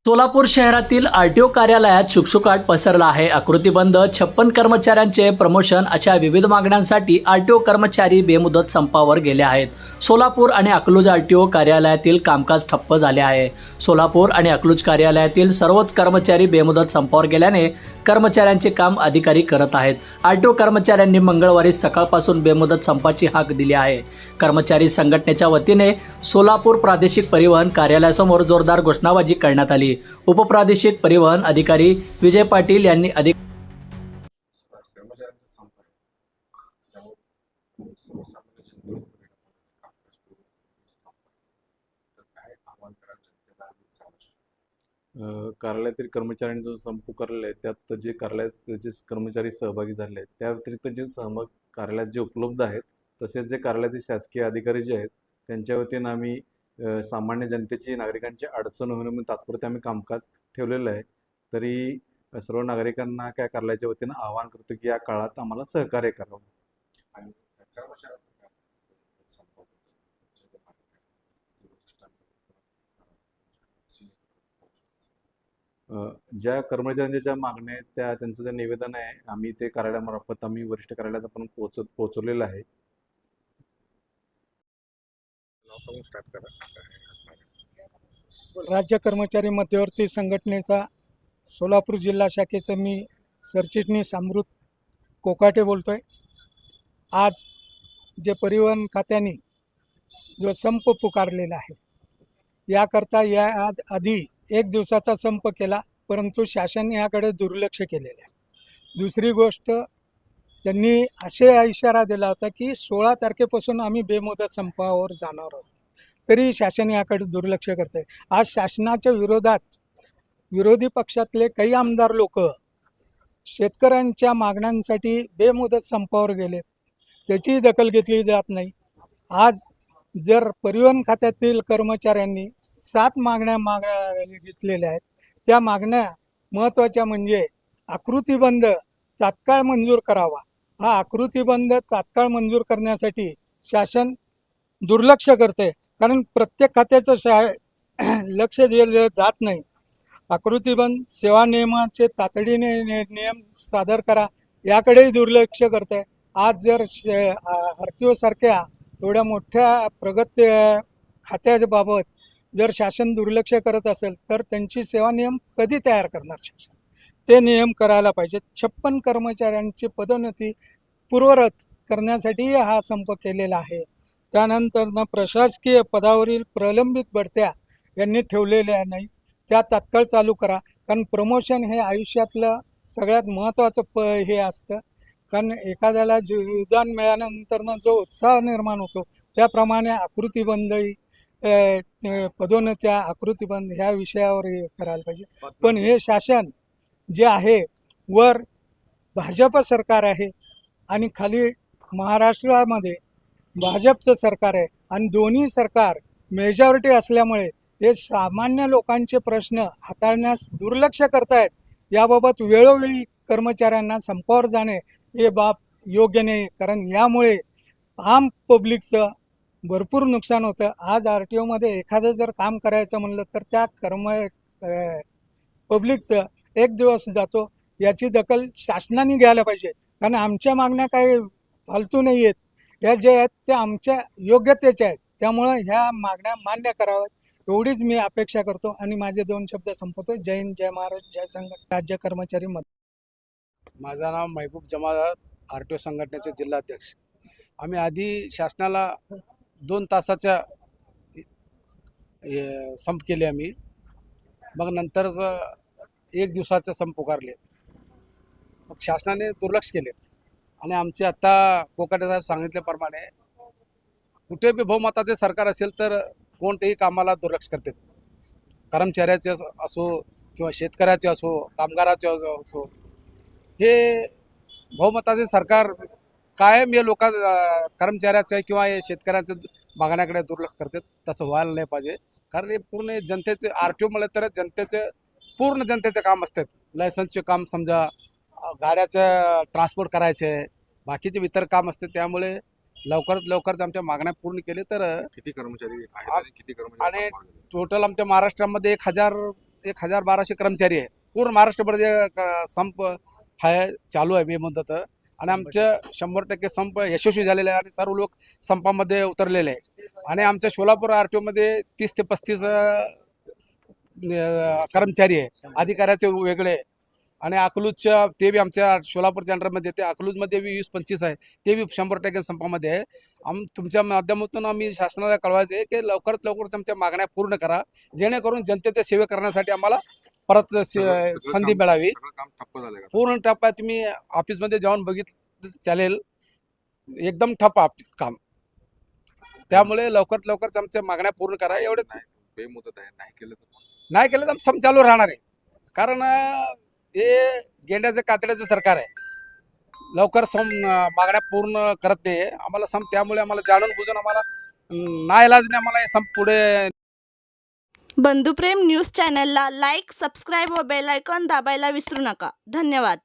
सोलापूर शहरातील आरटीओ कार्यालयात शुकशुकाट पसरला आहे. आकृतीबंध 56 कर्मचाऱ्यांचे प्रमोशन अशा विविध मागण्यांसाठी आरटीओ कर्मचारी बेमुदत संपावर गेले आहेत. सोलापूर आणि अकलूज आरटीओ कार्यालयातील कामकाज ठप्प झाले आहे. सोलापूर आणि अकलूज कार्यालयातील सर्वच कर्मचारी बेमुदत संपावर गेल्याने कर्मचाऱ्यांचे काम अधिकारी करत आहेत. आरटीओ कर्मचाऱ्यांनी मंगळवारी सकाळपासून बेमुदत संपाची हाक दिली आहे. कर्मचारी संघटनेच्या वतीने सोलापूर प्रादेशिक परिवहन कार्यालयासमोर जोरदार घोषणाबाजी करण्यात आली. उपप्रादेशिक परिवहन अधिकारी विजय पाटील यांनी कार्यालयातील कर्मचाऱ्यांनी जो संप पुकारलेला आहे त्यात जे कार्यालयात जे कर्मचारी सहभागी झाले आहेत त्या व्यतिरिक्त जे कार्यालयात जे उपलब्ध आहेत तसेच जे कार्यालयातील शासकीय अधिकारी जे आहेत त्यांच्या वतीनं आम्ही सामान्य जनतेची नागरिकांची अडचण होऊ नये म्हणून तात्पुरते आम्ही कामकाज ठेवलेलं आहे. तरी सर्व नागरिकांना काय कार्यालयाच्या वतीनं आवाहन करतो की या काळात आम्हाला सहकार्य करावं. ज्या कर्मचाऱ्यांच्या ज्या मागण्या आहेत त्यांचं जे निवेदन आहे आम्ही ते कार्यालयामार्फत आम्ही वरिष्ठ कार्यालयात आपण पोहोचवलेलं आहे. राज्य कर्मचारी मध्यवर्ती संघटनेचा सोलापूर जिल्हा शाखेचं मी सरचिटणीस अमृत कोकाटे बोलतोय. आज जे परिवहन खात्याने जो संप पुकारलेला आहे याकरता या आधी एक दिवसाचा संप केला, परंतु शासन याकडे दुर्लक्ष केलेलं आहे. दुसरी गोष्ट, त्यांनी असे इशारा दिला होता की 16 तारखेपासून आम्ही बेमुदत संपावर जाणार आहोत, तरी शासन याकडे दुर्लक्ष करते. आज शासनाच्या विरोधात विरोधी पक्षातले काही आमदार लोक शेतकऱ्यांच्या मागण्यांसाठी बेमुदत संपावर गेले, त्याची दखल घेतली जात नाही. आज जर परिवहन खात्यातील कर्मचाऱ्यांनी 7 मागण्या घेतलेल्या आहेत, त्या मागण्या महत्त्वाच्या म्हणजे आकृतीबंध तात्काळ मंजूर करावा. हा आकृतीबंध तात्काळ मंजूर करण्यासाठी शासन दुर्लक्ष करते, कारण प्रत्येक खात्याचं लक्ष दिलं जात नाही. आकृतीबंध सेवा नियमाचे तातडीने नियम सादर करा याकडेही दुर्लक्ष करते. आज जर आरटीओ सारख्या एवढ्या मोठ्या प्रगती खात्याबाबत जर शासन दुर्लक्ष करत असेल तर त्यांची सेवा नियम कधी तयार करणार शासन? ते नियम करायला पाहिजे. 56 कर्मचाऱ्यांची पदोन्नती पूर्ववत करण्यासाठी हा संप केलेला आहे. त्यानंतर प्रशासकीय पदावरील प्रलंबित बढत्या यांनी ठेवलेल्या नाहीत, त्या तात्काळ चालू करा. कारण प्रमोशन हे आयुष्यातलं सगळ्यात महत्त्वाचं हे असतं. कारण एखाद्याला योगदान मिळाल्यानंतरनं जो उत्साह निर्माण होतो त्याप्रमाणे आकृतीबंधही पदोन्नत्या आकृतीबंध ह्या विषयावर हे करायला पाहिजे. पण हे शासन जे आहे, वर भाजप सरकार आहे आणि खाली महाराष्ट्रामध्ये भाजपचं सरकार आहे आणि दोन्ही सरकार मेजॉरिटी असल्यामुळे हे सामान्य लोकांचे प्रश्न हाताळण्यास दुर्लक्ष करतायत. याबाबत वेळोवेळी कर्मचाऱ्यांना संपावर जाणे हे बाब योग्य नाही, कारण यामुळे आम पब्लिकचं भरपूर नुकसान होतं. आज आरटीओमध्ये एखादं जर काम करायचं म्हणलं तर त्या पब्लिकचं एक दिवस जातो. याची दखल शासनाने घ्यायला पाहिजे, कारण आमच्या मागण्या काही फालतू नाही आहेत. ह्या जे आहेत त्या आमच्या योग्यतेच्या आहेत, त्यामुळं ह्या मागण्या मान्य कराव्यात एवढीच मी अपेक्षा करतो आणि माझे 2 शब्द संपवतो. जय हिंद, जय महाराष्ट्र, जय संघटना राज्य कर्मचारी माझं नाव महबूब जमादार, आरटीओ संघटनेचे जिल्हाध्यक्ष. आम्ही आधी शासनाला 2 तासाच्या संप केले आम्ही, मग नंतरच 1 दिवसाचे संप पुकारले. मग शासनाने दुर्लक्ष केले आणि आमचे आत्ता कोकाटे साहेब सांगितल्याप्रमाणे कुठे बी बहुमताचे सरकार असेल तर कोणतेही कामाला दुर्लक्ष करतात. कर्मचाऱ्याचे असो किंवा शेतकऱ्याचे असो, कामगाराचे असो, हे बहुमताचे सरकार कायम हे कर्मचाऱ्याचं किंवा शेतकऱ्यांचं मागण्याकडे दुर्लक्ष करतात. तसं व्हायला नाही पाहिजे, कारण हे पूर्ण जनतेचे आरटीओ म्हणलं तर पूर्ण जनतेचे काम असतात. लायसन्सचे काम समजा, गाड्याचं ट्रान्सपोर्ट करायचे, बाकीचे इतर काम असते. त्यामुळे लवकरात लवकर आमच्या मागण्या पूर्ण केल्या तर किती कर्मचारी आहेत आणि किती कर्मचारी आणि टोटल आमच्या महाराष्ट्रामध्ये 1000 1200 कर्मचारी आहे. पूर्ण महाराष्ट्रभर संप आहे चालू आहे बेमुदत आणि आमच्या 100% संप यशस्वी झालेले आहे आणि सर्व लोक संपामध्ये उतरलेले आहे. आणि आमच्या सोलापूर RTOमध्ये 30 ते 35 कर्मचारी आहे, अधिकाऱ्याचे वेगळे. आणि अकलूजच्या ते बी आमच्या सोलापूरच्या अंडरमध्ये येते. अकलूजमध्ये बी 20-25 आहे, ते बी 100% संपामध्ये आहे. तुमच्या माध्यमातून आम्ही शासनाला कळवायचं आहे की लवकरात लवकर आमच्या मागण्या पूर्ण करा, जेणेकरून जनतेच्या सेवा करण्यासाठी आम्हाला परत संधी मिळावी. पूर्ण ठप्प आहे. तुम्ही ऑफिसमध्ये जाऊन बघितलं चालेल, एकदम ठप्प ऑफिस काम. त्यामुळे लवकरात लवकर आमच्या मागण्या पूर्ण करा, एवढंच. बेमुदत आहे, नाही केलं तर सम चालू राहणार आहे. कारण हे गेंड्याचं कातड्याचं सरकार आहे. लवकर मागण्या पूर्ण करत नाही आम्हाला सम. त्यामुळे आम्हाला जाणून बुजून आम्हाला नाईलाजाने आम्हाला हे सम पुढे. बंधुप्रेम न्यूज चॅनलला लाईक, सबस्क्राईब व बेल आयकॉन दाबायला विसरू नका. धन्यवाद.